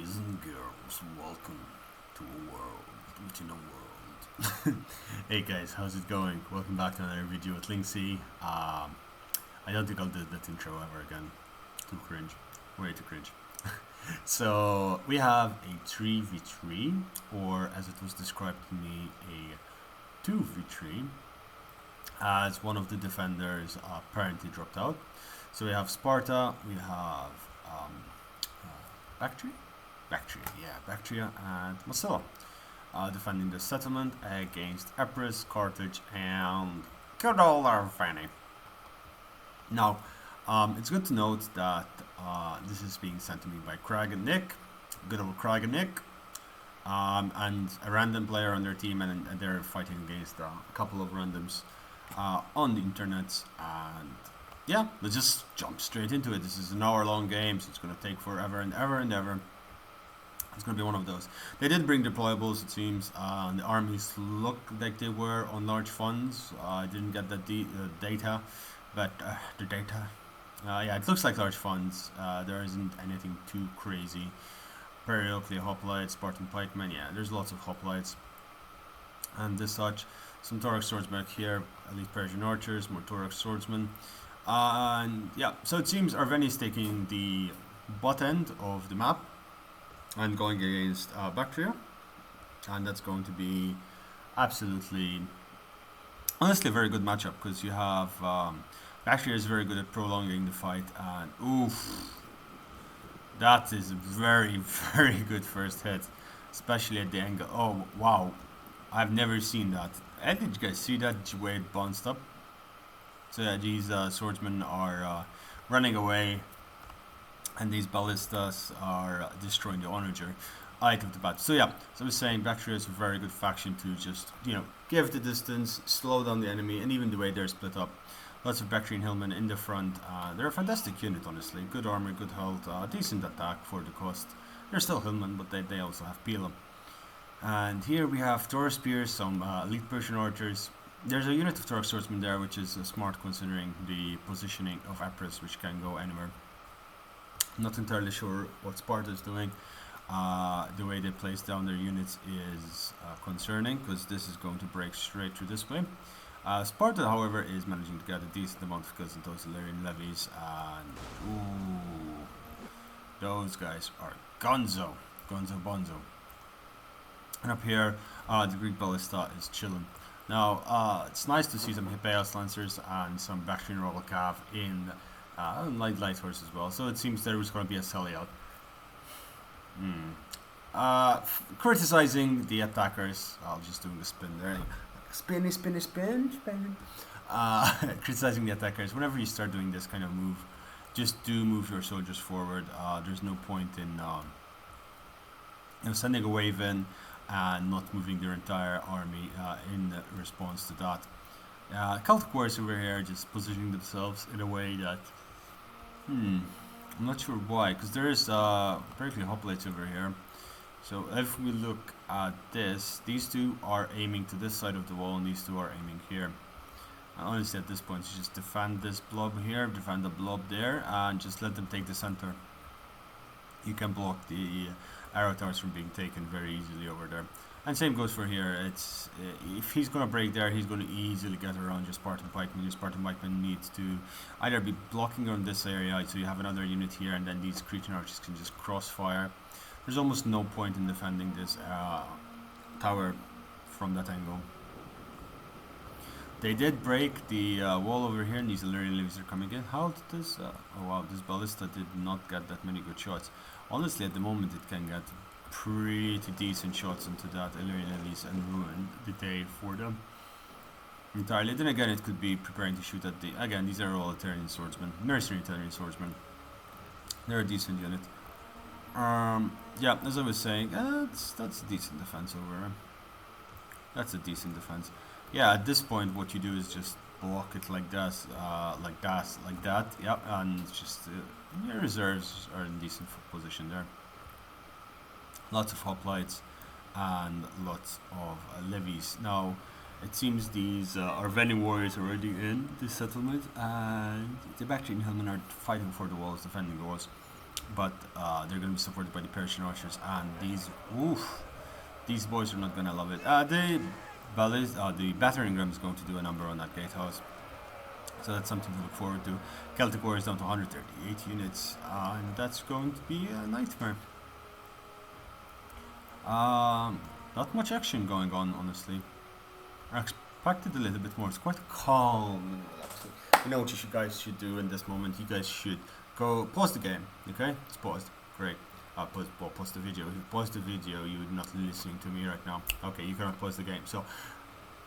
boys and girls, welcome to a world within a world. Hey guys, how's it going? Welcome back to another video with Linksy. I don't think I'll do that intro ever again. Too cringe. Way too cringe. So, we have a 3v3, or as it was described to me, a 2v3, as one of the defenders apparently dropped out. So we have Sparta, we have Bactria and Masilla defending the settlement against Epirus, Carthage and good old Arvani. Now, it's good to note that this is being sent to me by Craig and Nick, good old Craig and Nick, and a random player on their team, and they're fighting against a couple of randoms on the internet. And yeah, let's just jump straight into it. This is an hour-long game, so it's going to take forever and ever and ever. It's going to be one of those. They did bring deployables, it seems. The armies look like they were on large funds. I didn't get the data, but the data. Yeah, it looks like large funds. There isn't anything too crazy. Periodically hoplites, Spartan pikemen. Yeah, there's lots of hoplites and this such. Some Thorax swordsmen here, elite Persian archers, more Thorax swordsmen. And yeah, so it seems Arveni is taking the butt end of the map and going against Bactria, and that's going to be absolutely, honestly, a very good matchup, because you have Bactria is very good at prolonging the fight, and oof, that is a very, very good first hit, especially at the angle. Oh wow, I've never seen that. And did you guys see that way it bounced up? So yeah, these swordsmen are running away, and these ballistas are destroying the onager out of the battle. So yeah, so I was saying Bactria is a very good faction to just, give the distance, slow down the enemy, and even the way they're split up. Lots of Bactrian hillmen in the front. They're a fantastic unit, honestly. Good armor, good health, decent attack for the cost. They're still hillmen, but they also have Pila. And here we have Taurus spears, some elite Persian archers. There's a unit of Thorax swordsmen there, which is smart considering the positioning of Epirus, which can go anywhere. Not entirely sure what Sparta is doing. The way they place down their units is concerning, because this is going to break straight through this way. Sparta, however, is managing to get a decent amount of kills in those Illyrian levies, and ooh, those guys are gonzo bonzo. And up here, the Greek ballista is chilling. Now, it's nice to see some Hippeas Lancers and some Bactrian Royal Cav in light horse as well. So it seems there was going to be a sellout. Criticizing the attackers. I'll just doing the spin there. Spin. Criticizing the attackers. Whenever you start doing this kind of move, just do move your soldiers forward. There's no point in sending a wave in and not moving their entire army in response to that. Celtic warriors over here just positioning themselves in a way that, I'm not sure why, because there is apparently hoplites over here. So if we look at this, these two are aiming to this side of the wall, and these two are aiming here. And honestly, at this point, you just defend this blob here, defend the blob there, and just let them take the center. You can block the arrow towers from being taken very easily over there. And same goes for here. It's if he's going to break there, he's going to easily get around your Spartan pikemen. Your Spartan pikemen needs to either be blocking on this area, so you have another unit here, and then these Cretan archers can just crossfire. There's almost no point in defending this tower from that angle. They did break the wall over here, and these Illyrian levies are coming in. How did this? Oh wow, this ballista did not get that many good shots. Honestly, at the moment, it can get pretty decent shots into that Illyrian levies and ruin the day for them entirely. Then again, it could be preparing to shoot at the. Again, these are all Italian swordsmen, mercenary Italian swordsmen. They're a decent unit. Yeah, as I was saying, that's a decent defense over him. That's a decent defense. Yeah, at this point, what you do is just block it like that. Yeah, and just your reserves are in decent position there. Lots of hoplites and lots of levies. Now, it seems these Arveni warriors are already in this settlement, and the Bactrian hillmen are fighting for the walls, defending the walls. but they're going to be supported by the Persian archers, and these boys are not going to love it. The battering ram is going to do a number on that gatehouse, so that's something to look forward to. Celtic Warriors down to 138 units, and that's going to be a nightmare. Not much action going on, honestly. I expected a little bit more. It's quite calm and relaxing. You know what you guys should do in this moment? You guys should go pause the game. Okay, it's paused. Great. Pause the video. If you pause the video, you're not listening to me right now. Okay, you cannot pause the game. So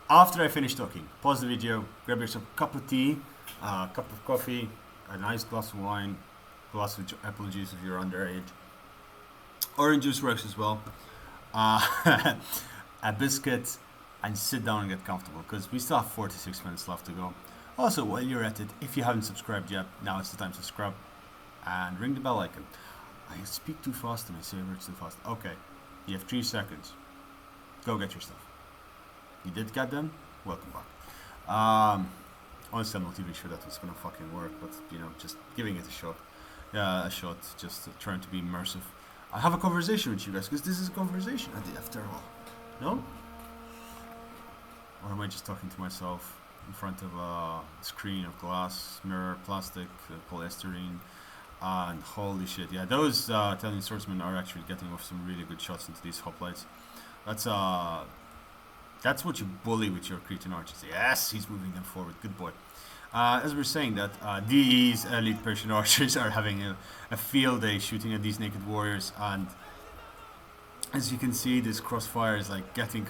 after I finish talking, pause the video, grab yourself a cup of tea, a cup of coffee, a nice glass of wine, glass of apple juice if you're underage. Orange juice works as well. A biscuit, and sit down and get comfortable, because we still have 46 minutes left to go. Also, while you're at it, if you haven't subscribed yet, now is the time to subscribe and ring the bell icon. I speak too fast and I say words too fast. Okay, you have 3 seconds. Go get your stuff. You did get them? Welcome back. Honestly, I'm not even sure that was gonna fucking work, but you know, just giving it a shot. Yeah, a shot, just trying to be immersive. I have a conversation with you guys, because this is a conversation after all. No? Or am I just talking to myself in front of a screen of glass, mirror, plastic, polystyrene, and holy shit, yeah, those Italian swordsmen are actually getting off some really good shots into these hoplites. That's what you bully with your Cretan archers. Yes, he's moving them forward, good boy. As we're saying that, these elite Persian archers are having a field day shooting at these naked warriors, and as you can see, this crossfire is like getting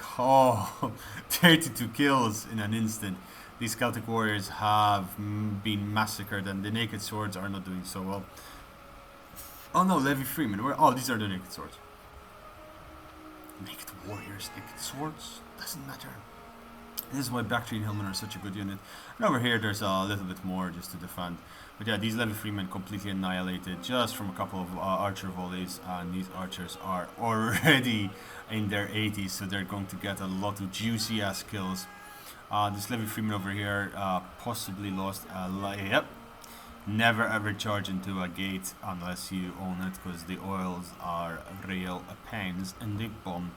32 kills in an instant. These Celtic warriors have been massacred, and the naked swords are not doing so well. Oh no, Levi Freeman. These are the naked swords. Naked warriors, naked swords? Doesn't matter. This is why Bactria and Hillman are such a good unit. And over here, there's a little bit more just to defend. But yeah, these Levi Freemen completely annihilated just from a couple of archer volleys, and these archers are already in their 80s, so they're going to get a lot of juicy ass kills. This Levi Freeman over here possibly lost a yep. Never ever charge into a gate unless you own it, because the oils are real pains in the bum.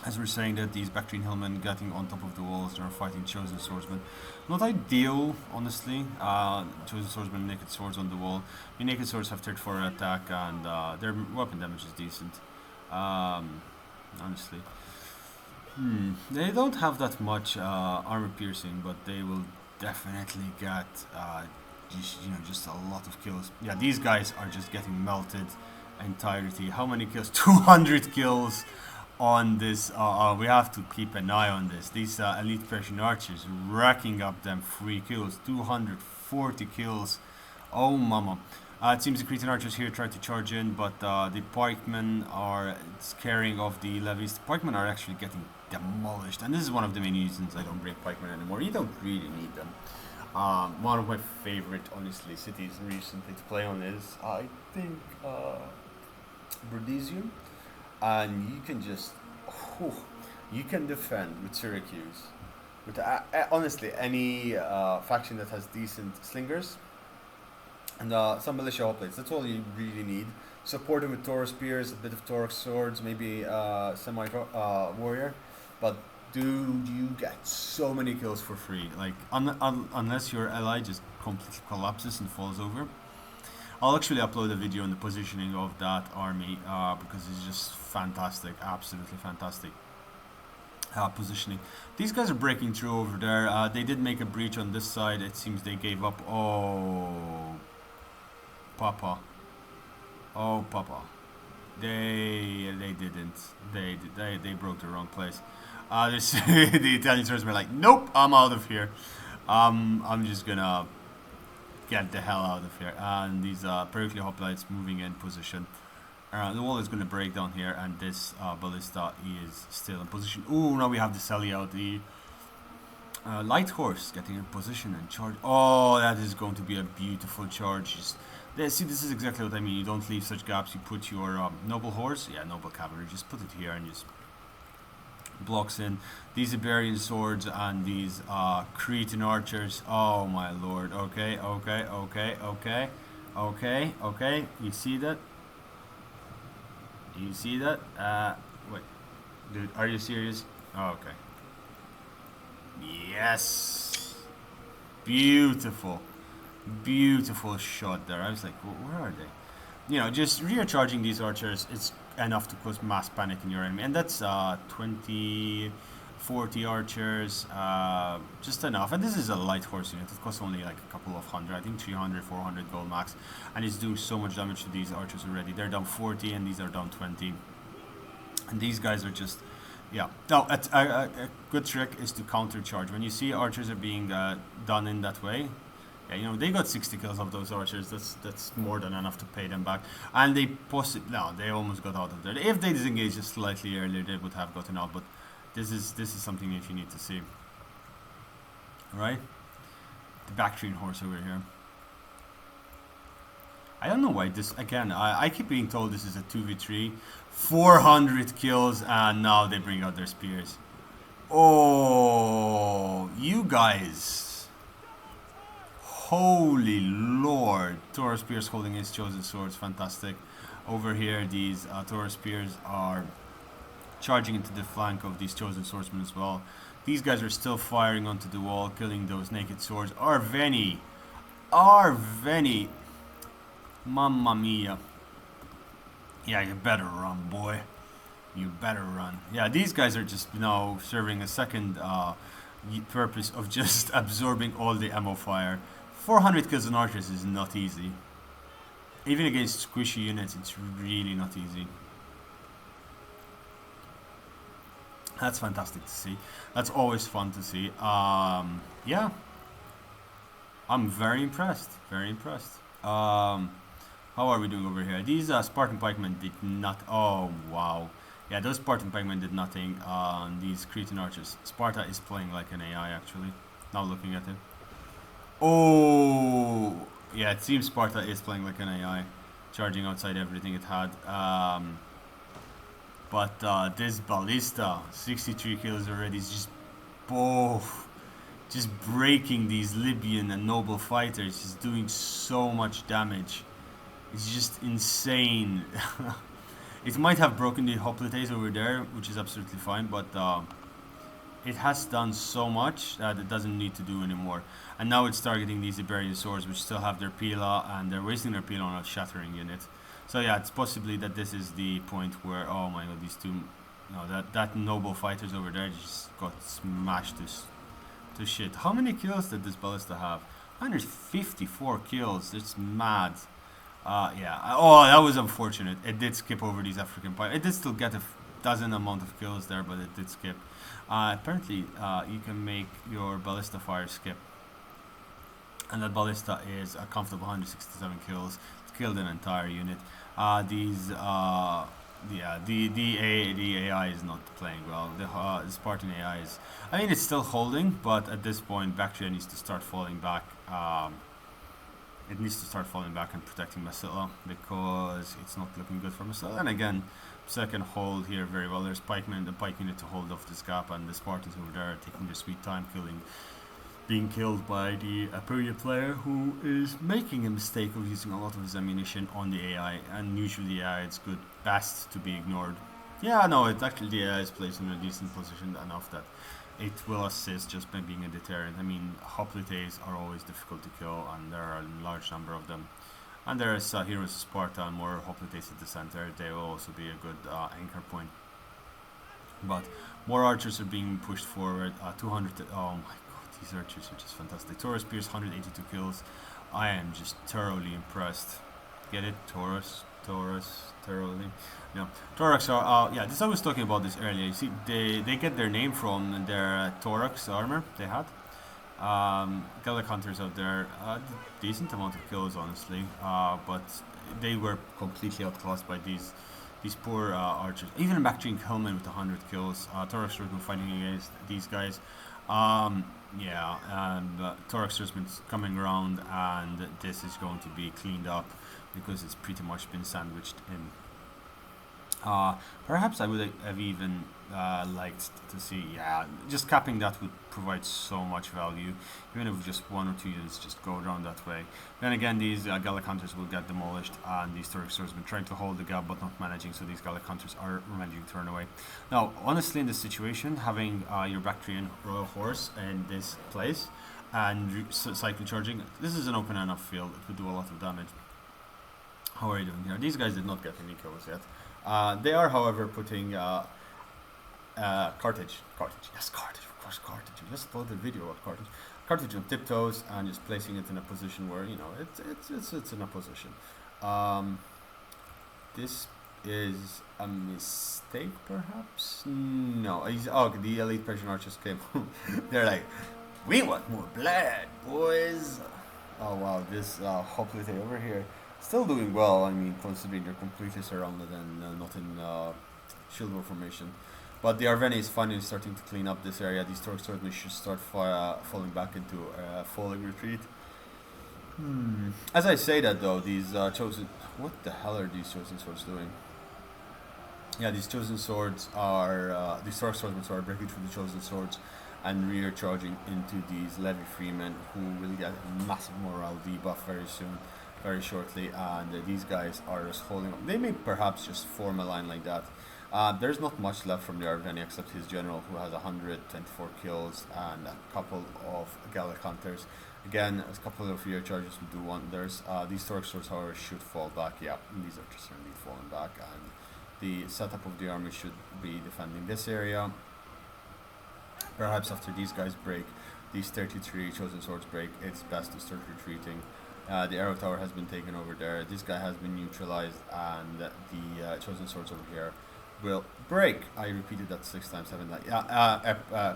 As we're saying that these Bactrian hillmen getting on top of the walls and are fighting chosen swordsmen. Not ideal, honestly. Chosen swordsmen, naked swords on the wall. The naked swords have 34 attack, and their weapon damage is decent. Honestly. They don't have that much armor piercing, but they will definitely get just a lot of kills. Yeah, these guys are just getting melted entirety. How many kills? 200 kills on this. We have to keep an eye on this. These elite Persian archers racking up them free kills. 240 kills. Oh mama. It seems the Cretan archers here try to charge in, but the pikemen are scaring off the levies. The pikemen are actually getting demolished, and this is one of the main reasons I don't bring pikemen anymore. You don't really need them. One of my favorite, honestly, cities recently to play on is, I think, Brundisium, and you can just, you can defend with Syracuse, with honestly any faction that has decent slingers and some militia hoplites. That's all you really need. Support them with Taurus spears, a bit of Taurus swords, maybe semi warrior, but dude, you get so many kills for free. Like unless your ally just completely collapses and falls over. I'll actually upload a video on the positioning of that army because it's just fantastic, absolutely fantastic positioning. These guys are breaking through over there. They did make a breach on this side. It seems they gave up. Oh, Papa. Oh, Papa. They didn't. They broke the wrong place. The Italian swordsmen were like, nope, I'm out of here. I'm just gonna get the hell out of here. And these Pericles hoplites moving in position. The wall is gonna break down here, and this ballista is still in position. Ooh, now we have the Sally out. The light horse getting in position and charge. Oh, that is going to be a beautiful charge. See, this is exactly what I mean. You don't leave such gaps. You put your noble horse, noble cavalry. Just put it here and just blocks in. These Iberian swords and these Cretan archers. Oh my lord. Okay, okay, okay, okay, okay, okay. You see that? You see that? Wait, dude, are you serious? Oh, okay. Yes. Beautiful. Beautiful shot there. I was like, where are they? You know, just recharging these archers, it's enough to cause mass panic in your enemy. And that's 20, 40 archers, just enough. And this is a light horse unit. It costs only like a couple of hundred, I think 300, 400 gold max. And it's doing so much damage to these archers already. They're down 40 and these are down 20. And these guys are just, yeah. Now, a good trick is to counter charge. When you see archers are being done in that way, yeah, you know, they got 60 kills of those archers. That's more than enough to pay them back. And they they almost got out of there. If they disengaged just slightly earlier, they would have gotten out. But this is something that you need to see. Right? The Bactrian horse over here. I don't know why this, again, I keep being told this is a 2v3. 400 kills, and now they bring out their spears. Oh, you guys. Holy lord. Taurus Spears holding his chosen swords. Fantastic. Over here, these Taurus Spears are charging into the flank of these chosen swordsmen as well. These guys are still firing onto the wall, killing those naked swords. Arveni. Arveni. Mamma mia. Yeah, you better run, boy. You better run. Yeah, these guys are just now serving a second purpose of just absorbing all the ammo fire. 400 kills on archers is not easy. Even against squishy units, it's really not easy. That's fantastic to see. That's always fun to see. Yeah. I'm very impressed. Very impressed. How are we doing over here? These Spartan pikemen did not... Oh, wow. Yeah, those Spartan pikemen did nothing on these Cretan archers. Sparta is playing like an AI, actually. Now looking at it. Oh, yeah, it seems Sparta is playing like an AI, charging outside everything it had. But this ballista, 63 kills already, is just breaking these Libyan and noble fighters, just doing so much damage. It's just insane. It might have broken the hoplites over there, which is absolutely fine, but it has done so much that it doesn't need to do anymore. And now it's targeting these Iberian swords, which still have their pila, and they're wasting their pila on a shattering unit. So yeah, it's possibly that this is the point where, oh my god, these two, no, that noble fighters over there just got smashed to shit. How many kills did this ballista have? 154 kills. It's mad. Yeah. Oh, that was unfortunate. It did skip over these African pirates. It did still get a dozen amount of kills there, but it did skip. Apparently, you can make your ballista fire skip. And that ballista is a comfortable 167 kills. It's killed an entire unit. The AI is not playing well. The Spartan AI is... I mean, it's still holding, but at this point, Bactria needs to start falling back. It needs to start falling back and protecting Masilla, because it's not looking good for Masilla. And again, Masilla can hold here very well. There's pikemen and the pike unit to hold off this gap, and the Spartans over there are taking their sweet time being killed by the Apuria player, who is making a mistake of using a lot of his ammunition on the AI, and usually the AI is best to be ignored. Yeah, no, it actually, the AI is placed in a decent position enough that it will assist just by being a deterrent. I mean, hoplites are always difficult to kill, and there are a large number of them. And there is Heroes of Sparta and more hoplites at the center. They will also be a good anchor point. But more archers are being pushed forward. 200. Oh my god, these archers are just fantastic. Taurus Spears, 182 kills. I am just thoroughly impressed. Get it? Taurus, thoroughly. Yeah, thorax are. Yeah, I was talking about this earlier. You see, they get their name from their thorax armor they had. Gallic hunters out there, decent amount of kills, honestly. But they were completely outclassed by these poor archers. Even a Bactrian Hellman with 100 kills. Thorax Swordsman fighting against these guys. Yeah, and Thorax Swordsman's coming around, and this is going to be cleaned up because it's pretty much been sandwiched in. Uh, Perhaps I would have even liked to see, yeah, just capping that would provide so much value, even if just one or two units just go around that way. Then again, these Gallic Hunters will get demolished, and these Turkic swordsmen trying to hold the gap but not managing, so these Gallic Hunters are managing to turn away. Now, honestly, in this situation, having your Bactrian Royal Horse in this place and cycle charging, this is an open enough field, it would do a lot of damage. How are you doing here? These guys did not get any kills yet. They are, however, putting Carthage. Yes, Carthage, of course, Carthage. We just thought the video about Carthage. Carthage on tiptoes and just placing it in a position where, you know, it's in a position. This is a mistake, perhaps? No. The elite Persian archers came. They're like, we want more blood, boys. Oh, wow, this hoplite over here. Still doing well, I mean, considering they're completely surrounded and not in shield war formation. But the Arveni is finally starting to clean up this area. These Turk swordsmen should start falling back into falling retreat. As I say that though, these chosen... What the hell are these chosen swords doing? Yeah, these chosen swords are... these Turk swordsmen are breaking through the chosen swords and rear charging into these levy freemen who will get a massive morale debuff very shortly, and these guys are just holding up. They may perhaps just form a line like that. There's not much left from the Arveni except his general, who has 124 kills and a couple of Gallic hunters. Again, a couple of rear charges will do wonders. These Turk swords, however, should fall back. Yeah, these are just certainly falling back, and the setup of the army should be defending this area. Perhaps after these guys break, these 33 chosen swords break, it's best to start retreating. The arrow tower has been taken over there. This guy has been neutralized, and the chosen swords over here will break. I repeated that 6 times, 7 times.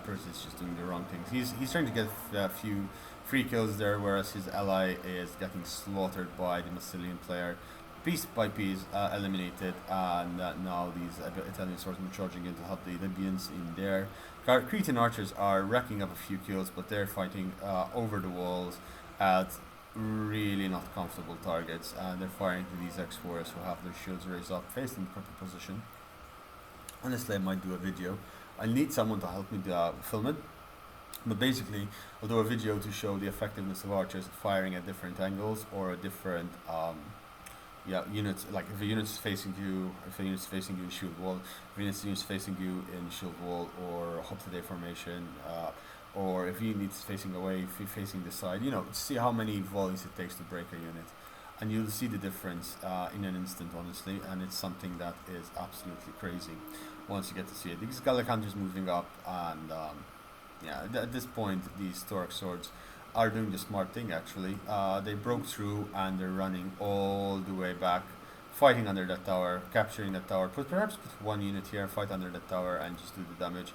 Percy is just doing the wrong things. He's trying to get a few free kills there, whereas his ally is getting slaughtered by the Massilian player. Piece by piece eliminated, and now these Italian swordsmen charging in to help the Libyans in there. Cretan archers are racking up a few kills, but they're fighting over the walls at really not comfortable targets, and they're firing to these X-Warriors who have their shields raised up, faced in the proper position. Honestly, I might do a video. I need someone to help me film it, but basically I'll do a video to show the effectiveness of archers firing at different angles or a different units. Like if a unit's facing you, in shield wall, if a unit's facing you in shield wall or hop today formation, or if unit's facing away, if you're facing the side, you know, see how many volleys it takes to break a unit, and you'll see the difference in an instant, honestly, and it's something that is absolutely crazy once you get to see it. These Gallic hunters moving up, and at this point these Turk swords are doing the smart thing actually. They broke through and they're running all the way back, fighting under that tower, capturing that tower, perhaps put one unit here, fight under that tower and just do the damage.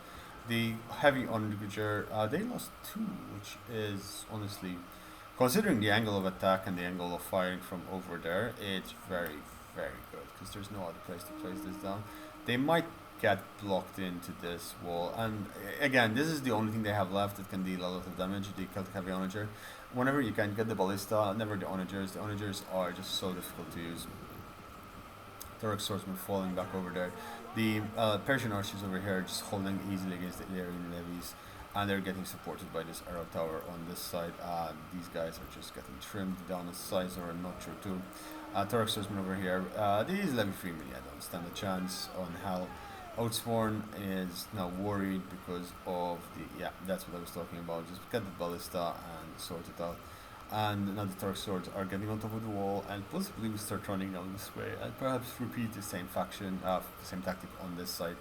The heavy onruger, they lost 2, which is honestly, considering the angle of attack and the angle of firing from over there, it's very, very good, because there's no other place to place this down. They might get blocked into this wall, and again, this is the only thing they have left that can deal a lot of damage, the Celtic heavy onager. Whenever you can get the ballista, never the onagers. The onagers are just so difficult to use. Turk swordsmen falling back over there. The Persian archers over here are just holding easily against the Illyrian levies, and they're getting supported by this arrow tower on this side. These guys are just getting trimmed down a size or a notch or two. Turk swordsmen over here. These levy freemen, don't stand a chance on hell. Oathsworn is now worried because of the... that's what I was talking about. Just get the ballista and sort it out. And now the Turk swords are getting on top of the wall, and possibly we start running down this way, and perhaps repeat the same faction, the same tactic on this side.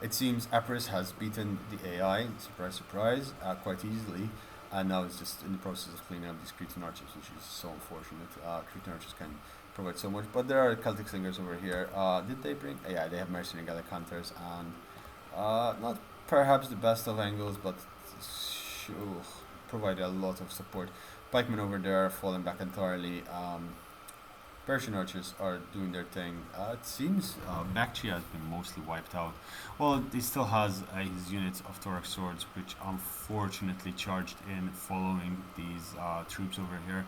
It seems Epirus has beaten the AI, surprise, surprise, quite easily, and now it's just in the process of cleaning up these Cretan archers, which is so unfortunate. Cretan archers can provide so much, but there are Celtic slingers over here. Did they bring... yeah, they have mercenary Gallic hunters, and not perhaps the best of angles, but provide a lot of support. Pikemen over there falling back entirely. Persian archers are doing their thing. It seems Bactria has been mostly wiped out. Well, he still has his units of Thorax swords, which unfortunately charged in following these troops over here.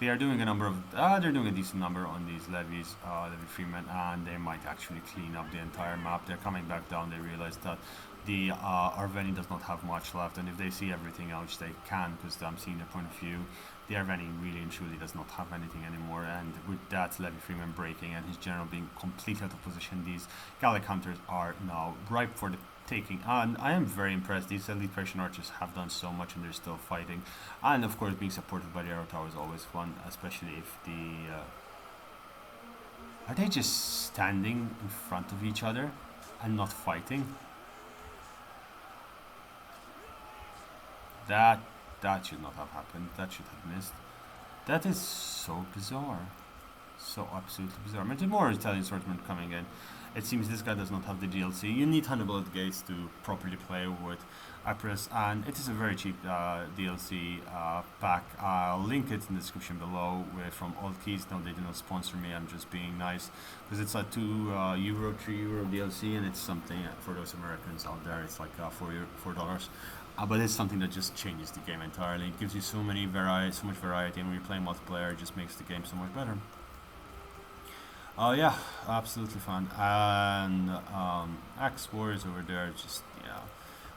They are doing a number of, they're doing a decent number on these levies, levy freemen, and they might actually clean up the entire map. They're coming back down. They realize that the Arveni does not have much left, and if they see everything else, they can, because I'm seeing their point of view. The Arveni really and truly does not have anything anymore, and with that Levy Freeman breaking and his general being completely out of position, these Gallic hunters are now ripe for the taking. And I am very impressed. These elite Persian archers have done so much, and they're still fighting. And of course, being supported by the arrow tower is always fun, especially if the are they just standing in front of each other and not fighting? That should not have happened. That should have missed. That is so bizarre. So absolutely bizarre. I mean, more Italian swordsmen coming in. It seems this guy does not have the DLC. You need Hannibal at the gates to properly play with Appress, and it is a very cheap DLC pack. I'll link it in the description below from Old Keys. No, they do not sponsor me. I'm just being nice because it's a €2, €3 DLC, and it's something for those Americans out there. It's like $4. But it's something that just changes the game entirely. It gives you so much variety, and when you play multiplayer, it just makes the game so much better. Yeah, absolutely fun. And Axe Warriors over there, just yeah,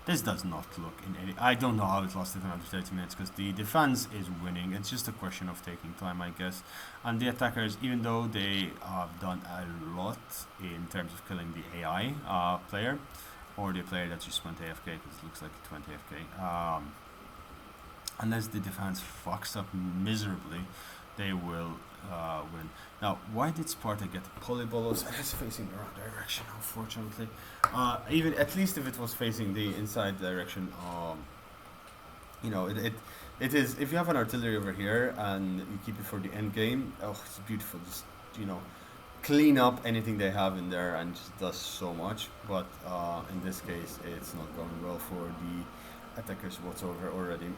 this does not look in any. I don't know how it lasted another 30 minutes because the defense is winning. It's just a question of taking time, I guess. And the attackers, even though they have done a lot in terms of killing the AI player, or the player that just went AFK, because it looks like it went AFK. Unless the defense fucks up miserably, they will win. Now, why did Sparta get polybolos? It's facing the wrong direction, unfortunately. Even at least if it was facing the inside direction, it is. If you have an artillery over here and you keep it for the end game, oh, it's beautiful. Just clean up anything they have in there and just does so much. But in this case, it's not going well for the attackers whatsoever already.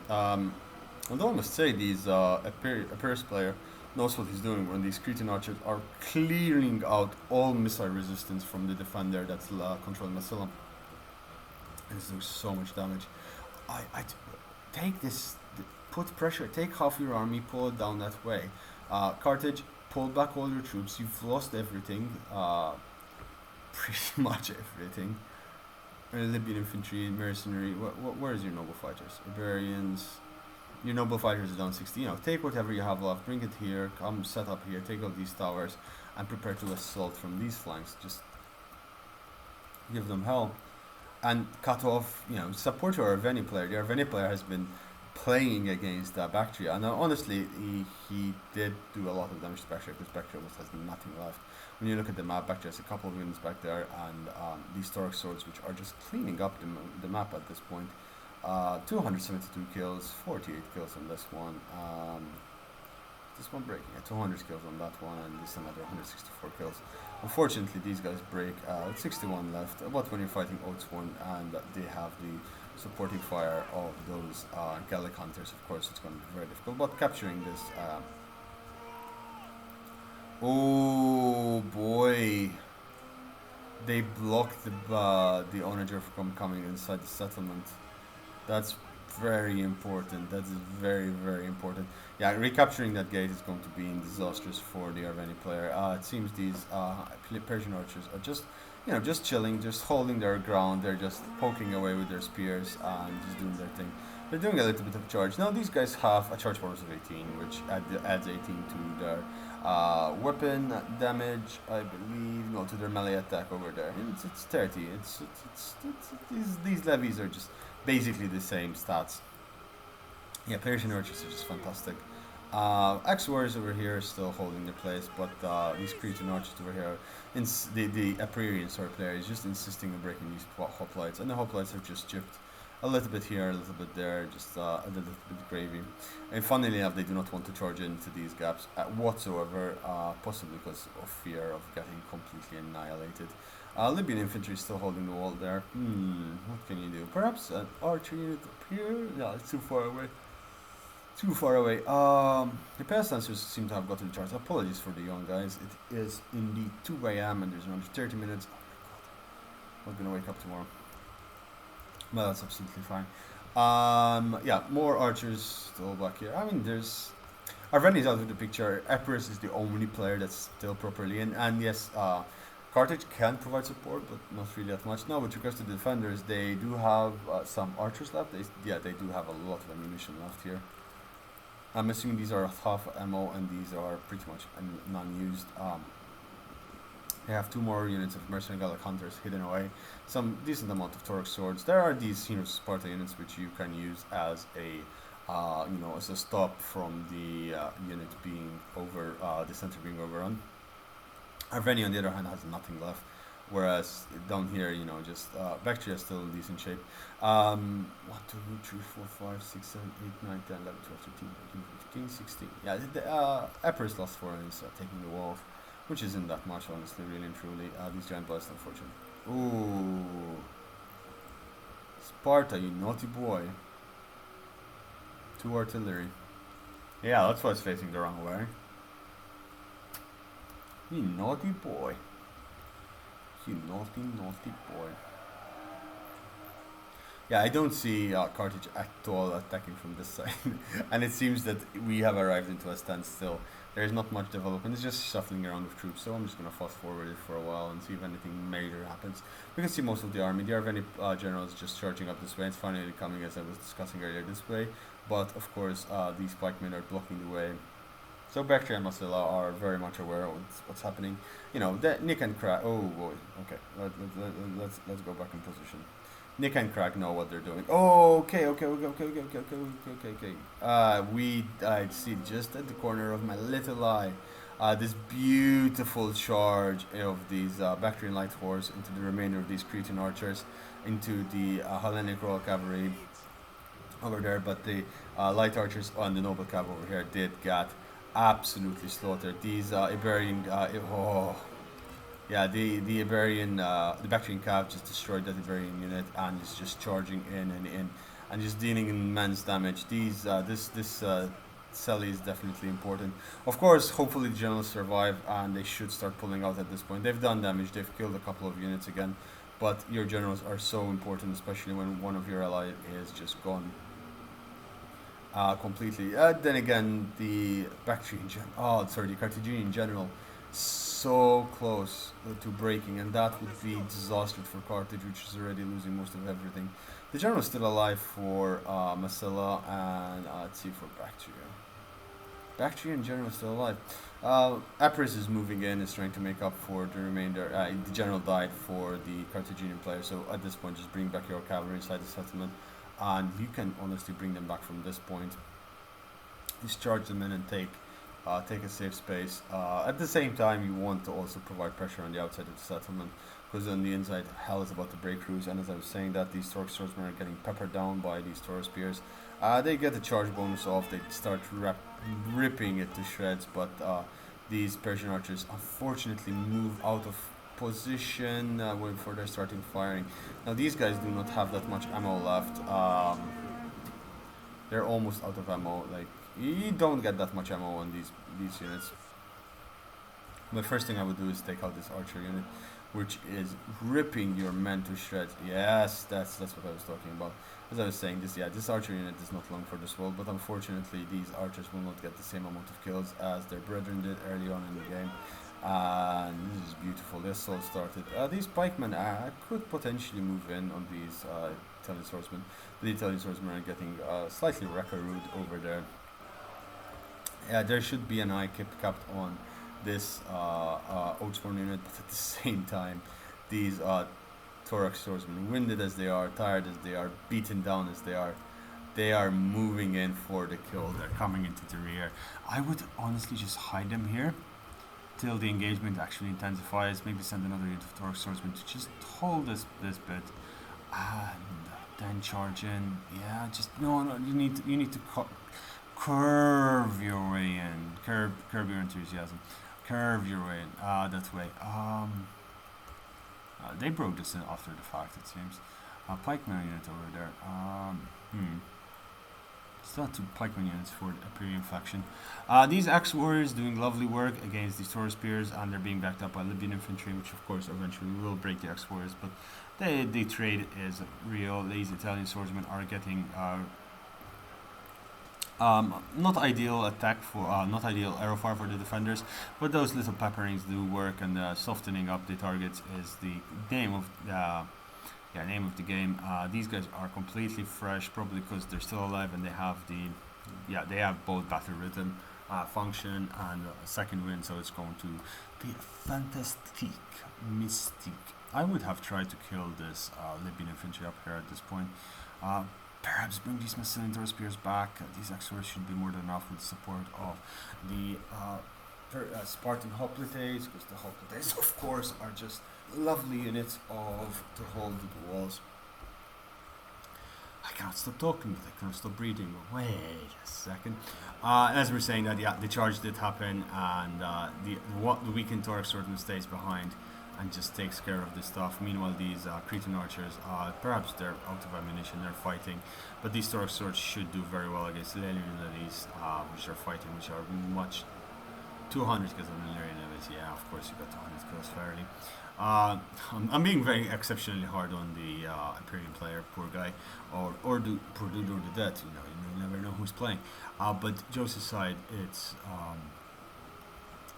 Although I must say, these Epirus player knows what he's doing when these Cretan archers are clearing out all missile resistance from the defender that's controlling Massilla. And it's doing so much damage. I take this, put pressure, take half your army, pull it down that way. Carthage, pull back all your troops. You've lost everything, pretty much everything. Libyan infantry, mercenary. Where is your noble fighters? Iberians. Your noble fighters are down 60. Take whatever you have left, bring it here, come set up here, take out these towers, and prepare to assault from these flanks. Just give them hell. And cut off, support your Arveni player. The Arveni player has been playing against Bactria, and honestly, he did do a lot of damage to Bactria because Bactria almost has nothing left. When you look at the map, Bactria has a couple of units back there, and these Thorax swords, which are just cleaning up the map at this point. 272 kills, 48 kills on this one. This one breaking, 200 kills on that one, and this another 164 kills. Unfortunately, these guys break. 61 left. But when you're fighting Oates 1 and they have the supporting fire of those Gallic hunters, of course, it's going to be very difficult. But capturing this. Oh boy! They blocked the onager from coming inside the settlement. That's very important. That's very, very important. Yeah, recapturing that gate is going to be disastrous for the Arveni player. It seems these Persian archers are just chilling, just holding their ground. They're just poking away with their spears and just doing their thing. They're doing a little bit of charge. Now these guys have a charge bonus of 18, which adds 18 to their weapon damage, I believe. No, to their melee attack over there. It's 30. These levies are just basically the same stats. Yeah, Persian archers are just fantastic. Axe Warriors over here are still holding their place, but these Cretan archers over here, the Apriorian sword player is just insisting on breaking these hoplites, and the hoplites have just chipped a little bit here, a little bit there, just a little bit gravy. And funnily enough, they do not want to charge into these gaps whatsoever, possibly because of fear of getting completely annihilated. Libyan infantry is still holding the wall there. What can you do? Perhaps an archer unit up here? No, it's too far away. Too far away. The past answers seem to have gotten the charts. Apologies for the young guys. It is indeed 2 a.m. and there's another 30 minutes. Oh my god. I'm gonna wake up tomorrow. Well, that's absolutely fine. Yeah, more archers still back here. I mean, there's Arveni's out of the picture. Epirus is the only player that's still properly in. And yes, Carthage can provide support, but not really that much. Now, with regards to the defenders, they do have some archers left. They do have a lot of ammunition left here. I'm assuming these are half ammo and these are pretty much non-used. They have 2 more units of mercenary Gallic hunters hidden away. Some decent amount of Torx swords. There are these, Sparta units which you can use as a as a stop from the unit being over, the center being overrun. Arveni, on the other hand, has nothing left, whereas down here, just Bactria is still in decent shape. 1, 2, 3, 4, 5, 6, 7, 8, 9, 10, 11, 12, 13, 14, 15, 16. Yeah, the Epirus lost 4 and is taking the wall, which isn't that much, honestly, really and truly. These giant blasts, unfortunately. Ooh. Sparta, you naughty boy. 2 artillery. Yeah, that's why it's facing the wrong way. You naughty boy. You naughty, naughty boy. Yeah, I don't see Carthage at all attacking from this side. And it seems that we have arrived into a standstill. There's not much development, it's just shuffling around with troops, so I'm just going to fast forward it for a while and see if anything major happens. We can see most of the army. There are many generals just charging up this way. It's finally coming, as I was discussing earlier, this way. But, of course, these pikemen are blocking the way. So Bactria and Masilla are very much aware of what's happening. Nick and Crack... Oh, boy. Okay, let's go back in position. Nick and Crack know what they're doing. Oh, okay. I see just at the corner of my little eye this beautiful charge of these Bactrian light horse into the remainder of these Cretan archers, into the Hellenic Royal Cavalry over there. But the light archers on the noble cav over here did get absolutely slaughtered. These Iberian... Yeah, the Iberian, the Bactrian cav just destroyed that Iberian unit and is just charging in and just dealing immense damage. This Selly is definitely important. Of course, hopefully the generals survive and they should start pulling out at this point. They've done damage, they've killed a couple of units again, but your generals are so important, especially when one of your allies is just gone completely. Then again, the Bactrian the Carthaginian general, so close to breaking, and that would be disastrous for Carthage, which is already losing most of everything. The general is still alive for Masilla, and let's see for Bactria. Bactria in general is still alive. Epirus is moving in, is trying to make up for the remainder. The general died for the Carthaginian player, so at this point just bring back your cavalry inside the settlement, and you can honestly bring them back from this point. Just charge them in and take a safe space. At the same time, you want to also provide pressure on the outside of the settlement, because on the inside, hell is about to break loose. And as I was saying, that these Torx swordsmen are getting peppered down by these Taurus spears. They get the charge bonus off. They start ripping it to shreds. But these Persian archers unfortunately move out of position before they're starting firing. Now these guys do not have that much ammo left. They're almost out of ammo. Like, you don't get that much ammo on these units. The first thing I would do is take out this archer unit, which is ripping your men to shreds. Yes, that's what I was talking about. As I was saying, this archer unit is not long for this world, but unfortunately these archers will not get the same amount of kills as their brethren did early on in the game. And this is beautiful. This all started. These pikemen could potentially move in on these Italian swordsmen. The Italian swordsmen are getting slightly wrecker-rude over there. There should be an eye capped on this Oatsworn unit, but at the same time, these Thorax swordsmen, winded as they are, tired as they are, beaten down as they are moving in for the kill. They're coming into the rear. I would honestly just hide them here till the engagement actually intensifies. Maybe send another unit of Thorax swordsmen to just hold this bit, and then charge in. Yeah, just no. You need to curve your way in. Curb your enthusiasm. Curve your way in. That way. They broke this in after the fact, it seems. Pikeman unit over there. Still two pikeman units for the Imperium faction. These Axe Warriors doing lovely work against these Taurus Spears, and they're being backed up by Libyan infantry, which of course eventually will break the Axe Warriors, but the trade is real. These Italian swordsmen are getting not ideal attack for, not ideal arrow fire for the defenders, but those little pepperings do work, and softening up the targets is the name of name of the game. These guys are completely fresh, probably because they're still alive and they have they have both battle rhythm, function, and second wind, so it's going to be fantastic, mystic. I would have tried to kill this Libyan infantry up here at this point. Perhaps bring these Massilian Taurus Spears back. These Exors should be more than enough with the support of the Spartan Hoplites, because the Hoplites, of course, are just lovely units to hold the walls. I cannot stop talking, but I cannot stop breathing. Wait a second. As we're saying that, the charge did happen, and the weakened Taurus Swordsman stays behind and just takes care of this stuff. Meanwhile, these Cretan archers, perhaps they're out of ammunition, they're fighting, but these Taurus swords should do very well against Lelian levies, which are fighting, which are much 200 kills on Lelian levies. Yeah, of course you got 200 kills fairly. I'm being very exceptionally hard on the Imperium player, poor guy, or the poor dude or the dead. You never know who's playing. But jokes aside, it's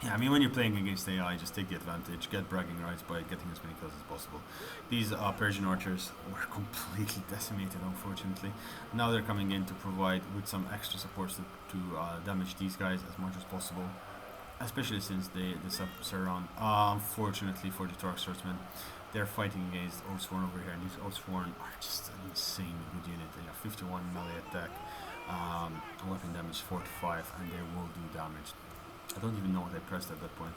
I mean, when you're playing against AI, just take the advantage, get bragging rights by getting as many kills as possible. These Persian archers were completely decimated, unfortunately. Now they're coming in to provide with some extra supports to damage these guys as much as possible, especially since they surround. Unfortunately for the Taurus swordsmen, they're fighting against Oathsworn over here, and these Oathsworn are just an insane good unit. They have 51 melee attack, weapon damage 45, and they will do damage. I don't even know what I pressed at that point.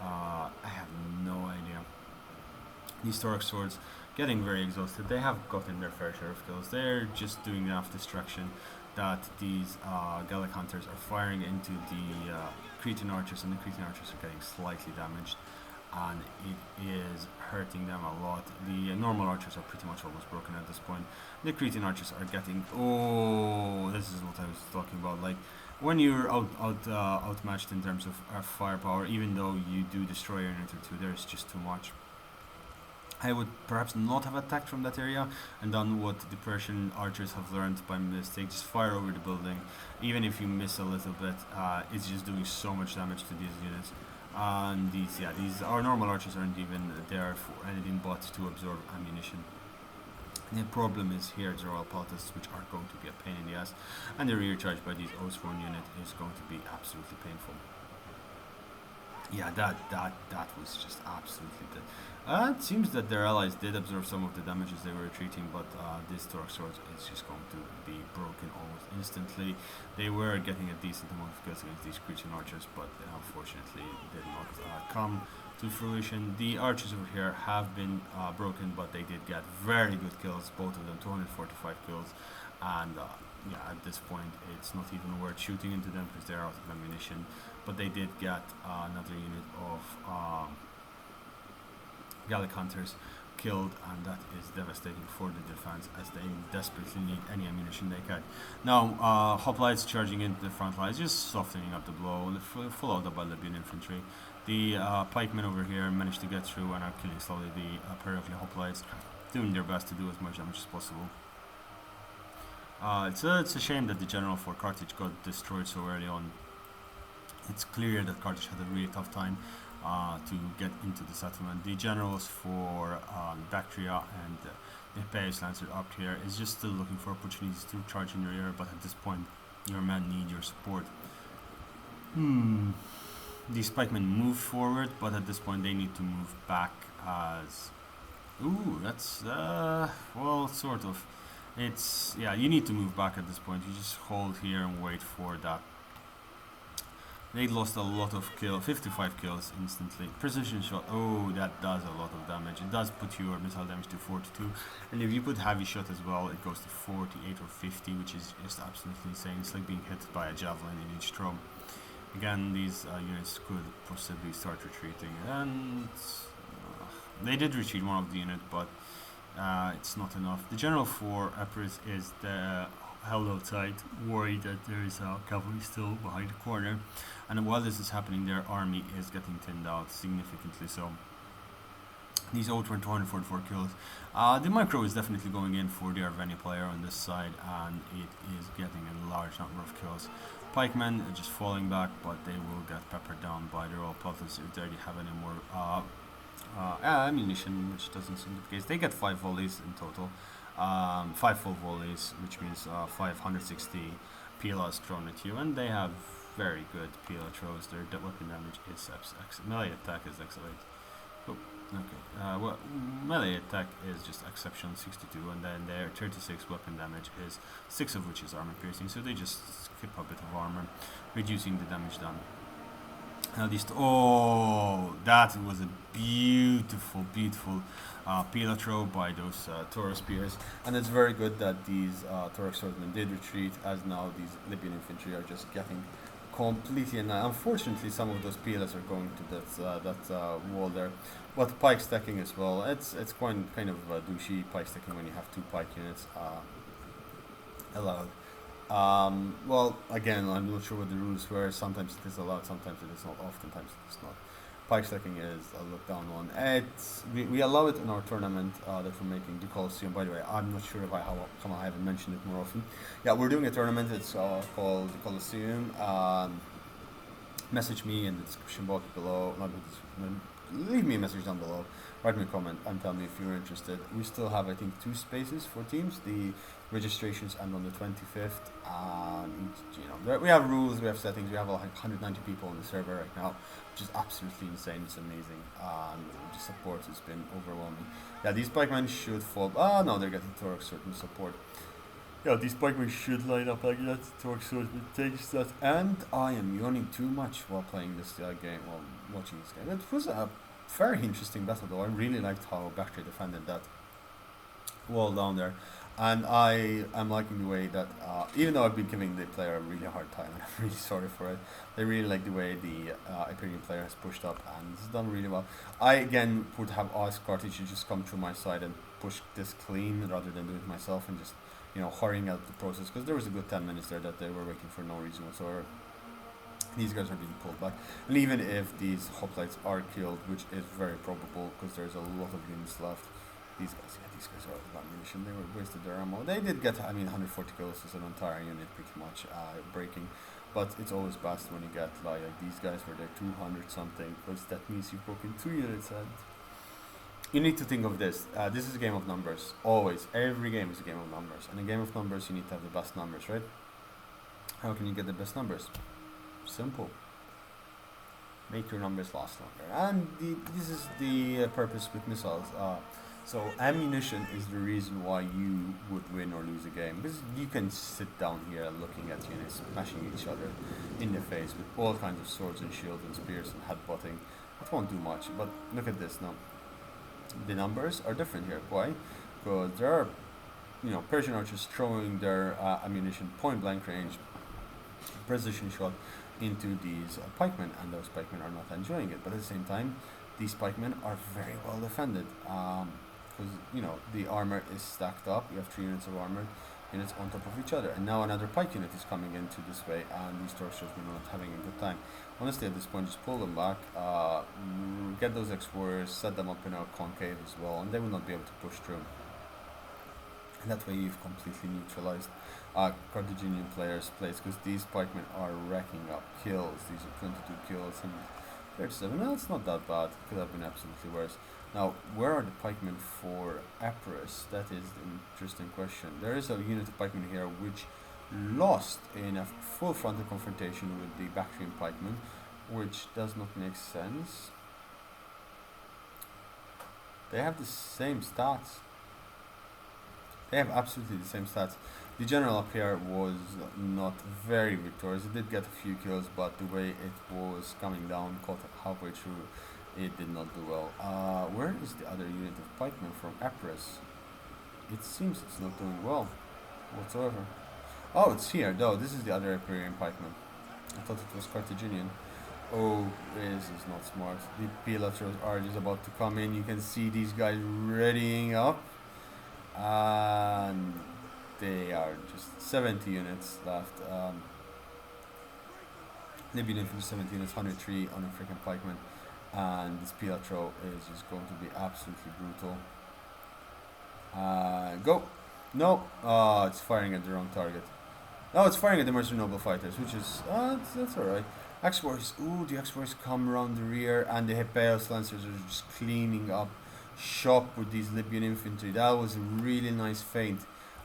I have no idea. These Taurus swords getting very exhausted. They have gotten their fair share of kills. They're just doing enough distraction that these Gallic hunters are firing into the Cretan archers, and the Cretan archers are getting slightly damaged, and it is hurting them a lot. The normal archers are pretty much almost broken at this point. The Cretan archers are getting, this is what I was talking about, like when you're outmatched in terms of firepower, even though you do destroy your unit or two, there's just too much. I would perhaps not have attacked from that area and done what the Persian archers have learned by mistake. Just fire over the building. Even if you miss a little bit, it's just doing so much damage to these units. And these our normal archers aren't even there for anything but to absorb ammunition. The problem is here the Royal Politists, which are going to be a pain in the ass, and the rear charge by these Oathsworn unit is going to be absolutely painful. Yeah, that was just absolutely dead. It seems that their allies did absorb some of the damages they were retreating, but this Taurus sword is just going to be broken almost instantly. They were getting a decent amount of kills against these Cretan archers, but unfortunately did not come to fruition. The archers over here have been broken, but they did get very good kills, both of them 245 kills, and at this point it's not even worth shooting into them because they're out of ammunition. But they did get another unit of Gallic hunters killed, and that is devastating for the defense, as they desperately need any ammunition they can. Now hoplites charging into the front lines, just softening up the blow, followed up by Libyan infantry. The pikemen over here managed to get through and are killing slowly the perilocal hoplites, doing their best to do as much damage as possible. It's a shame that the general for Carthage got destroyed so early on. It's clear that Carthage had a really tough time to get into the settlement. The generals for Bactria and the Imperius Lancer up here is just still looking for opportunities to charge in your rear, but at this point your men need your support. These pikemen move forward, but at this point they need to move back as... Ooh, that's... well, sort of. It's... yeah, you need to move back at this point. You just hold here and wait for that. They lost a lot of kills, 55 kills instantly. Precision shot, oh, that does a lot of damage. It does put your missile damage to 42. And if you put heavy shot as well, it goes to 48 or 50, which is just absolutely insane. It's like being hit by a javelin in each throw. Again, these units could possibly start retreating. And they did retreat one of the units, but it's not enough. The general for Epirus is the held outside, worried that there is a cavalry still behind the corner. And while this is happening, their army is getting thinned out significantly. So these out were 244 kills. The micro is definitely going in for the Arveni player on this side, and it is getting a large number of kills. Pikemen are just falling back, but they will get peppered down by their all plotters if they already have any more ammunition, which doesn't seem the case. They get 5 volleys in total, 5 full volleys, which means 560 PLAs thrown at you, and they have very good PLA throws. Their weapon damage is melee attack is excellent. Oh, okay. Well, melee attack is just exceptional 62, and then their 36 weapon damage is 6 of which is armor piercing, so they just skip a bit of armor, reducing the damage done. Now these, that was a beautiful PLA throw by those Taurus spears, and it's very good that these Taurus swordsmen did retreat, as now these Libyan infantry are just getting completely, and unfortunately some of those PLAs are going to that wall there. But pike stacking as well, it's kind of douchey pike stacking when you have 2 pike units allowed. Well, again, I'm not sure what the rules were. Sometimes it is allowed, sometimes it is not, oftentimes it is not. Pike stacking is a looked down one. We allow it in our tournament that we're making, the Colosseum. By the way, I'm not sure how come I haven't mentioned it more often. Yeah, we're doing a tournament. It's called the Colosseum. Message me in the description box below. Leave me a message down below. Write me a comment and tell me if you're interested. We still have, I think, 2 spaces for teams. The registrations end on the 25th. We have rules, we have settings. We have like 190 people on the server right now, which is absolutely insane. It's amazing. The support has been overwhelming. Yeah, these pikemen should fall. No, they're getting Torque certain support. Yeah, these pikemen should line up like that. Torque swordsman takes that, and I am yawning too much while playing this game, while watching this game. It was a very interesting battle, though. I really liked how Bactria defended that wall down there, and I am liking the way that, even though I've been giving the player a really hard time, and I'm really sorry for it, I really like the way the Hyperion player has pushed up, and it's done really well. I, again, would have asked Carthage to just come through my side and push this clean, rather than do it myself and just, hurrying out the process, because there was a good 10 minutes there that they were waiting for no reason whatsoever. These guys are being pulled back, and even if these hoplites are killed, which is very probable because there's a lot of units left, these guys are out of ammunition. They were wasted their ammo. They did get, 140 kills as an entire unit, pretty much breaking, but it's always best when you get like these guys were there 200 something, because that means you've broken 2 units, and you need to think of this. This is a game of numbers. Always, every game is a game of numbers, and in a game of numbers, you need to have the best numbers, right? How can you get the best numbers? Simple. Make your numbers last longer, and this is the purpose with missiles. So ammunition is the reason why you would win or lose a game, because you can sit down here looking at units smashing each other in the face with all kinds of swords and shields and spears and headbutting. That won't do much. But look at this now. The numbers are different here. Why? Because there are, Persian archers throwing their ammunition point blank range, precision shot into these pikemen, and those pikemen are not enjoying it. But at the same time, these pikemen are very well defended, because the armor is stacked up. You have 3 units of armor, units on top of each other, and now another pike unit is coming into this way, and these torches are not having a good time. Honestly, at this point, just pull them back, get those X-warriors, set them up in a concave as well, and they will not be able to push through. And that way you've completely neutralized Carthaginian players' place, because these pikemen are racking up kills. These are 22 kills and 37. No, it's not that bad. It could have been absolutely worse. Now, where are the pikemen for Epirus? That is the interesting question. There is a unit of pikemen here which lost in a full frontal confrontation with the Bactrian pikemen, which does not make sense. They have the same stats. They have absolutely the same stats. The general up here was not very victorious. It did get a few kills, but the way it was coming down, caught halfway through, it did not do well. Where is the other unit of pikemen from Epirus? It seems it's not doing well whatsoever. Oh, it's here though. This is the other Epirian pikeman. I thought it was Carthaginian. Oh, this is not smart. The Pilatros are just about to come in. You can see these guys readying up, and they are just 70 units left. Libyan infantry 70 units, 103 on a freaking pikeman, and this Pietro is just going to be absolutely brutal. Go! No! It's firing at the wrong target. No, it's firing at the Mercenary Noble Fighters, which is, that's alright. X-Warriors, ooh, the X-Warriors come around the rear, and the Hippeos Lancers are just cleaning up shop with these Libyan infantry. That was a really nice feint.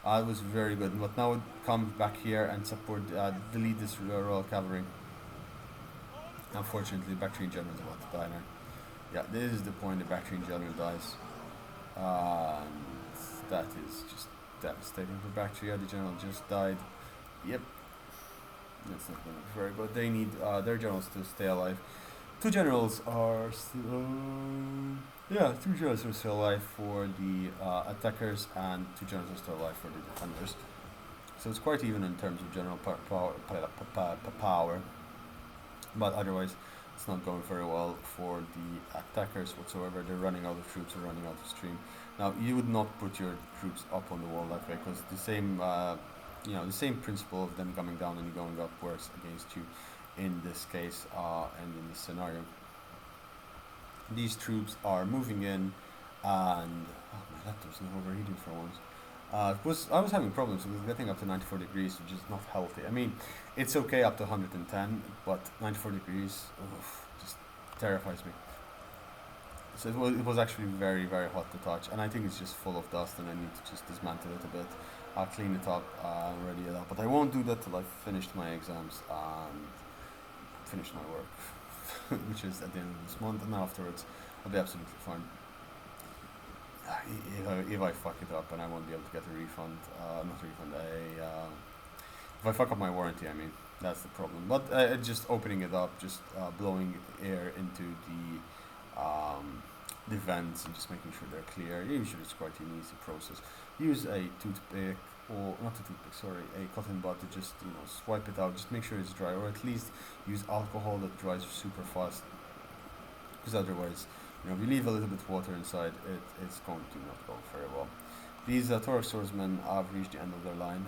It was very good. But now it comes back here and support, delete this Royal Cavalry. Unfortunately, the Bactrian General is about to die now. Yeah, this is the point the Bactrian General dies. And that is just devastating for Bactria. The General just died. Yep. That's not going to be very good. They need their generals to stay alive. Two generals are still... two generals are still alive for the attackers, and two generals are still alive for the defenders. So it's quite even in terms of general power. But otherwise, it's not going very well for the attackers whatsoever. They're running out of troops or running out of stream. Now, you would not put your troops up on the wall that way, because the same, the same principle of them coming down and going up works against you in this case and in this scenario. These troops are moving in, and oh my laptop's not overheating for once. I was having problems with getting up to 94 degrees, which is not healthy. I mean, it's okay up to 110, but 94 degrees just terrifies me. So it was actually very, very hot to touch, and I think it's just full of dust, and I need to just dismantle it a bit. I'll clean it up, ready it up, but I won't do that till I've finished my exams and finished my work, which is at the end of this month, and afterwards I'll be absolutely fine. If I fuck it up and I won't be able to get a refund, if I fuck up my warranty, I mean, that's the problem. But just opening it up, just blowing air into the vents and just making sure they're clear. Usually it's quite an easy process. Use a toothpick, or not a toothpick, sorry, a cotton bud to just swipe it out. Just make sure it's dry, or at least use alcohol that dries super fast. Because otherwise, if you leave a little bit of water inside, it's going to not go very well. These Torok swordsmen have reached the end of their line.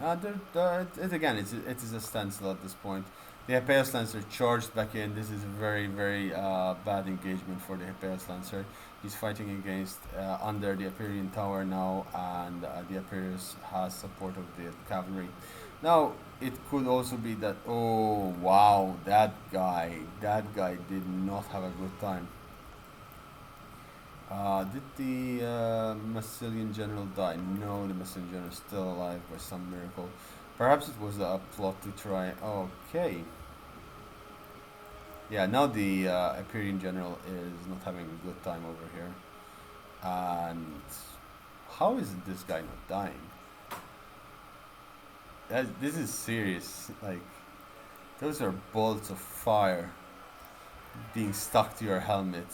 It is a standstill at this point. The Hippeos Lancer charged back in. This is a very, very bad engagement for the Hippeos Lancer. He's fighting against under the Aperian Tower now, and the Aperius has support of the cavalry. Now, it could also be that, oh wow, that guy did not have a good time. Did the Massilian general die? No, the Massilian general is still alive by some miracle. Perhaps it was a plot to try... Okay. Yeah, now the Aperian general is not having a good time over here. And how is this guy not dying? This is serious. Like, those are bolts of fire being stuck to your helmet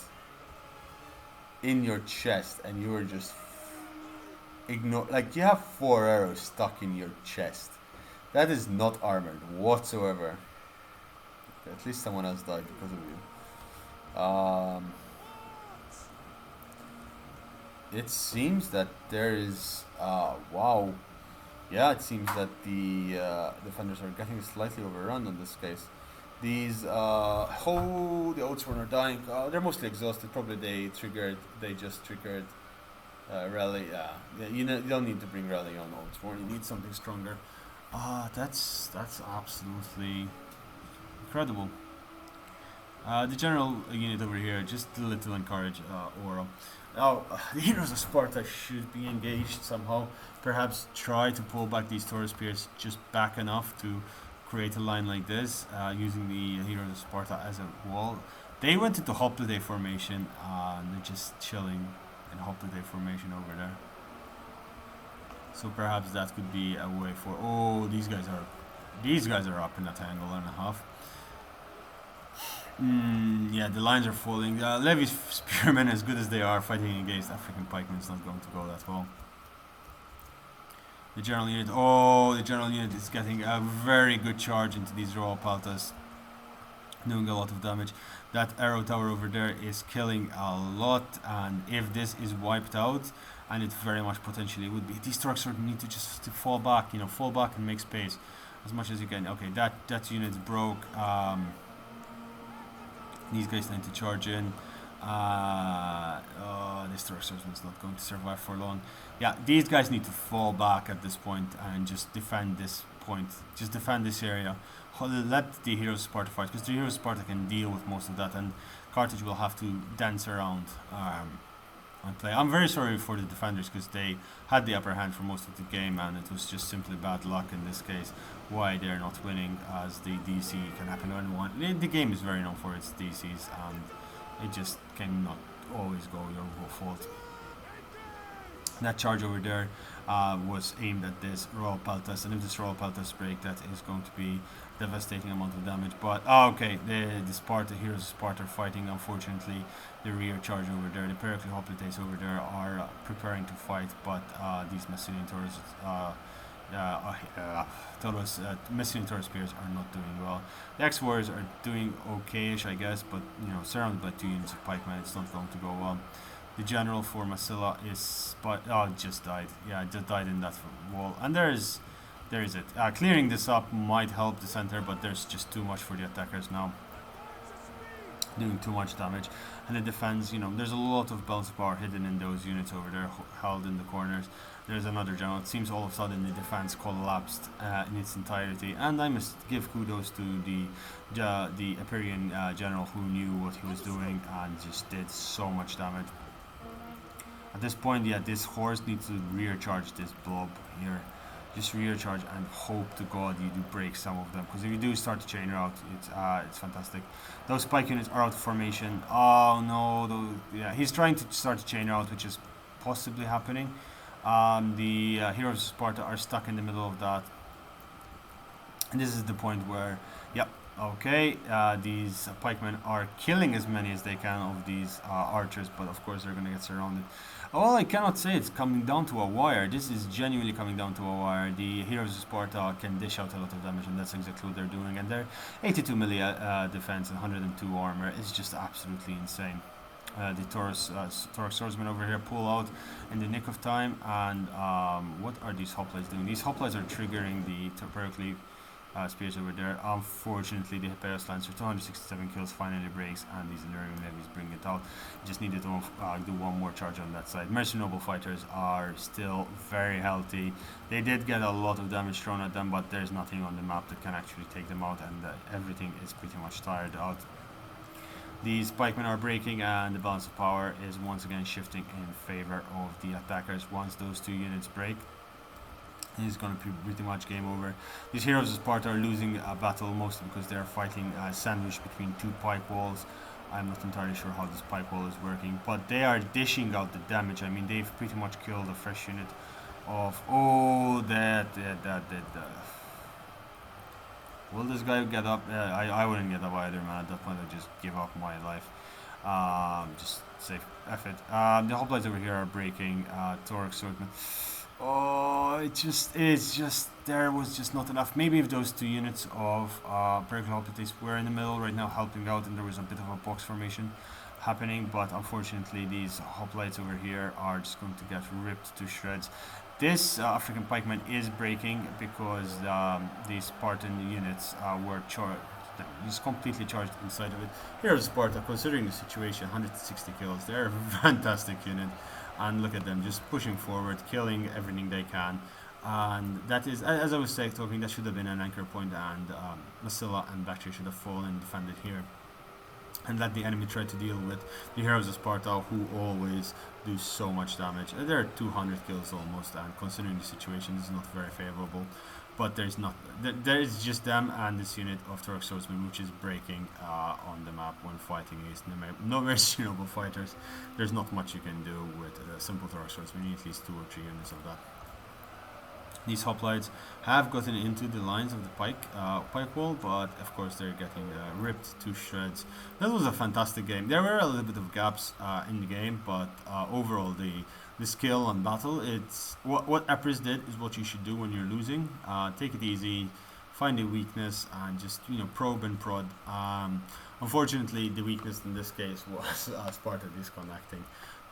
in your chest, and you are just you have 4 arrows stuck in your chest. That is not armored whatsoever. Okay, at least someone else died because of you. It seems that there is wow. Yeah, it seems that the defenders are getting slightly overrun in this case. These the Oathsworn are dying. They're mostly exhausted. Probably they just triggered rally. You don't need to bring rally on Oathsworn. You need something stronger. That's absolutely incredible. The general unit over here, just a little encourage Oro. Now, the heroes of Sparta should be engaged somehow. Perhaps try to pull back these Taurus spears just back enough to create a line like this, using the heroes of Sparta as a wall. They went into Hoplite formation, and they're just chilling in Hoplite formation over there. So perhaps that could be a way for... Oh, these guys are up in a tangle and a half. Yeah, the lines are falling. Levy's spearmen, as good as they are, fighting against African pikemen, is not going to go that well. The general unit is getting a very good charge into these Royal Paltas. doing a lot of damage. That arrow tower over there is killing a lot, and if this is wiped out, and it very much potentially would be, these trucks sort of need to just to fall back, you know, fall back and make space as much as you can. Okay, that unit's broke. These guys need to charge in. This truck swordsman's not going to survive for long. Yeah, these guys need to fall back at this point and just defend this point. Just defend this area. Let the Heroes of Sparta fight, because the Heroes of Sparta can deal with most of that, and Carthage will have to dance around and play. I'm very sorry for the defenders, because they had the upper hand for most of the game, and it was just simply bad luck in this case why they're not winning, as the DC can happen to anyone. The game is very known for its DCs, and it just cannot always go your fault. That charge over there was aimed at this Royal Peltas, and if this Royal Peltas break, that is going to be devastating amount of damage. But okay, the Sparta Heroes of Sparta are fighting. Unfortunately, the rear charge over there, the Pericles Hoplites over there are preparing to fight, but these Messenian Taurus, Messenian Taurus spears are not doing well. The X-Warriors are doing okay-ish, I guess, but you know, surrounded by 2 units of pikemen, it's not going to go well. The general for Massilla is just died. Yeah, just died in that wall. And there is it. Clearing this up might help the center, but there's just too much for the attackers now. Doing too much damage. And the defense, you know, there's a lot of balance of power hidden in those units over there, held in the corners. There's another general. It seems all of a sudden the defense collapsed in its entirety. And I must give kudos to the Epirian general, who knew what he was doing and just did so much damage. At this point, yeah, this horse needs to rear charge this blob here. Just rear charge and hope to God you do break some of them, because if you do start to chain out, it's fantastic. Those spike units are out of formation. Oh no, yeah, he's trying to start to chain out, which is possibly happening. The Heroes of Sparta are stuck in the middle of that, and this is the point where, yep, okay, these pikemen are killing as many as they can of these archers, but of course they're going to get surrounded. Well, I cannot say it's coming down to a wire. This is genuinely coming down to a wire. The Heroes of Sparta can dish out a lot of damage, and that's exactly what they're doing. And their 82 melee defense and 102 armor is just absolutely insane. The Taurus swordsmen over here pull out in the nick of time. And what are these hoplites doing? These hoplites are triggering the Pericles spears over there. Unfortunately, the Hippeos Lancer, 267 kills, finally breaks, and these Illyrian levies bring it out. Just needed to do one more charge on that side. Mercenary Noble Fighters are still very healthy. They did get a lot of damage thrown at them, but there's nothing on the map that can actually take them out, and everything is pretty much tired out. These pikemen are breaking, and the balance of power is once again shifting in favor of the attackers. Once those 2 units break, it's going to be pretty much game over. These Heroes of Sparta are losing a battle mostly because they are fighting sandwiched between 2 pike walls. I'm not entirely sure how this pike wall is working, but they are dishing out the damage. I mean, they've pretty much killed a fresh unit of... Oh, that. Will this guy get up? I wouldn't get up either, man. At that point, I'd just give up my life. Just save F it. The hoplites over here are breaking. Torx Swordsman. Oh, it's just there was just not enough. Maybe if those 2 units of Pericles Hoplites were in the middle right now helping out, and there was a bit of a box formation happening, but unfortunately these hoplites over here are just going to get ripped to shreds. This African pikeman is breaking because the Spartan units were charged. He's completely charged inside of it. Here's Sparta, considering the situation, 160 kills. They're a fantastic unit. And look at them just pushing forward, killing everything they can. And that is, as I was talking, that should have been an anchor point, and Massilla and Bactria should have fallen and defended here. And let the enemy try to deal with the Heroes of Sparta, who always do so much damage. There are 200 kills almost, and considering the situation, this is not very favorable. But there's not. There is just them and this unit of Torx Swordsmen, which is breaking on the map when fighting against no Mercenary Noble Fighters. There's not much you can do with simple Torx Swordsmen. You need at least 2 or 3 units of that. These hoplites have gotten into the lines of the pike wall, but of course they're getting ripped to shreds. That was a fantastic game. There were a little bit of gaps in the game, but overall the skill on battle, it's what Epirus did is what you should do when you're losing. Take it easy, find a weakness and just probe and prod. Unfortunately, the weakness in this case was Sparta disconnecting.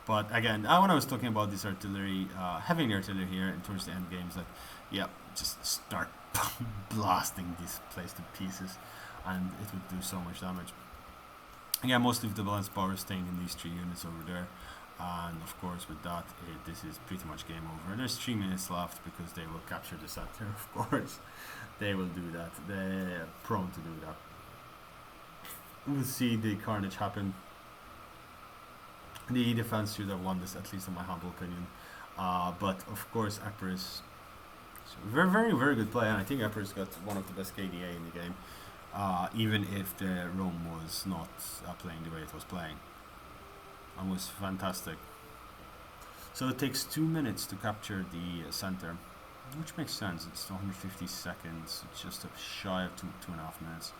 But again, when I was talking about this artillery, having artillery here and towards the end games, that yeah, just start blasting this place to pieces, and it would do so much damage. Again, most of the balance power is staying in these 3 units over there, and of course with that, this is pretty much game over. There's 3 minutes left because they will capture the center. Of course, they will do that. They're prone to do that. We'll see the carnage happen. The defense should have won this, at least in my humble opinion. But of course, Epirus, very, very, very good play, and I think Epirus got one of the best KDA in the game, even if the Rome was not playing the way it was playing. It was fantastic. So it takes 2 minutes to capture the center, which makes sense. It's 150 seconds, it's just a shy of 2.5 minutes.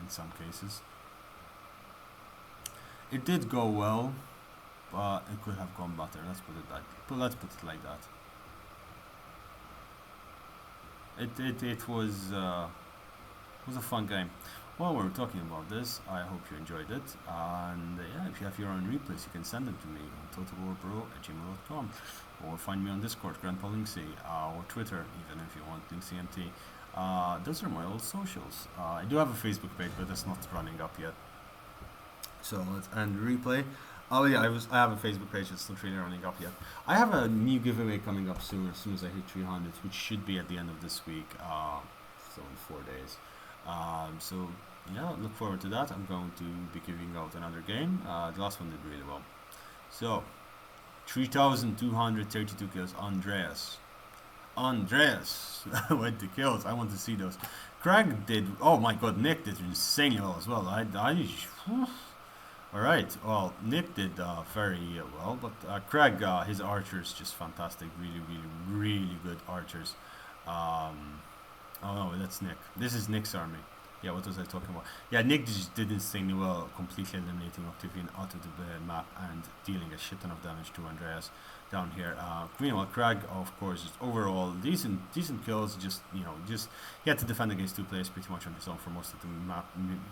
In some cases. It did go well, but it could have gone better. Let's put it like that. It was a fun game. While we're talking about this, I hope you enjoyed it. And yeah, if you have your own replays, you can send them to me on totalwarbro@gmail.com, or find me on Discord, Grandpa Linksy, or Twitter, even if you want LinksYMT. Those are my old socials. I do have a Facebook page, but it's not running up yet. So let's end the replay. Oh yeah, I have a Facebook page that's not really running up yet. I have a new giveaway coming up soon, as soon as I hit 300, which should be at the end of this week. So in 4 days. So yeah, look forward to that. I'm going to be giving out another game. The last one did really well. So 3,232 kills. Andreas with the kills. I want to see those. Craig did. Oh my God, Nick did insanely well as well. All right. Well, Nick did very well, but Craig, his archers just fantastic. Really, really, really good archers. Oh no, that's Nick. This is Nick's army. Yeah, what was I talking about? Yeah, Nick just did insanely well, completely eliminating Octavian out of the map and dealing a shit ton of damage to Andreas down here. Meanwhile, Craig, of course, just overall decent kills. Just he had to defend against 2 players pretty much on his own for most of the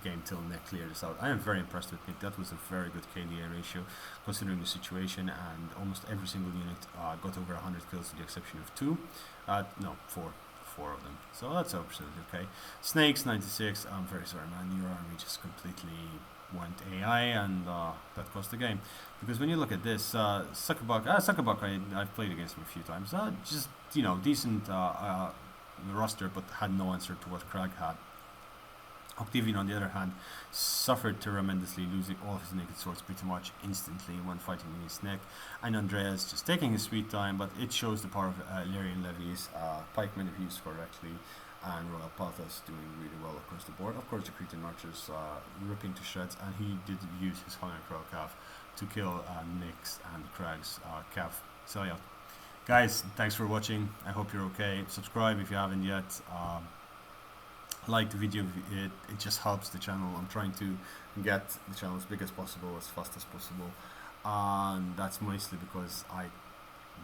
game till Nick cleared this out. I am very impressed with Nick. That was a very good KDA ratio considering the situation, and almost every single unit got over 100 kills, with the exception of 2. No, 4 of them, so that's absolutely okay. Snakes 96. I'm very sorry, man. Your army just completely went AI, and that cost the game. Because when you look at this, Suckerbuck, I've played against him a few times. Just decent roster, but had no answer to what Craig had. Octavian, on the other hand, suffered tremendously, losing all of his naked swords pretty much instantly when fighting against Nick. And Andreas just taking his sweet time, but it shows the power of Lyrian levies, pikemen if used correctly, and Royal Pathos doing really well across the board. Of course, the Cretan archers ripping to shreds, and he did use his Hunter Crow Cav to kill Nick's and Craig's Cav. So yeah, guys, thanks for watching. I hope you're okay. Subscribe if you haven't yet. Like the video, it just helps the channel. I'm trying to get the channel as big as possible, as fast as possible, and that's mostly because I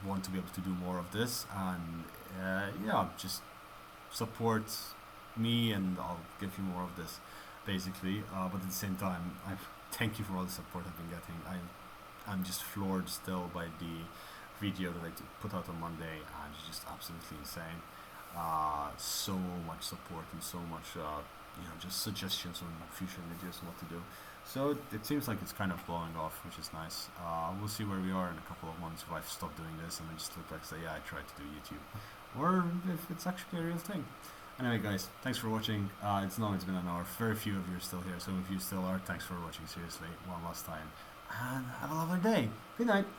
want to be able to do more of this, and yeah, just support me and I'll give you more of this basically, but at the same time, I thank you for all the support I've been getting. I'm just floored still by the video that I put out on Monday, and it's just absolutely insane. So much support and so much just suggestions on future videos and what to do. So it seems like it's kind of blowing off, which is nice. We'll see where we are in a couple of months if I've stopped doing this and I just look like say, yeah, I tried to do YouTube, or if it's actually a real thing. Anyway, guys, thanks for watching. It's been an hour. Very few of you are still here. Some of you still are. Thanks for watching, seriously, one last time, and have a lovely day. Good night.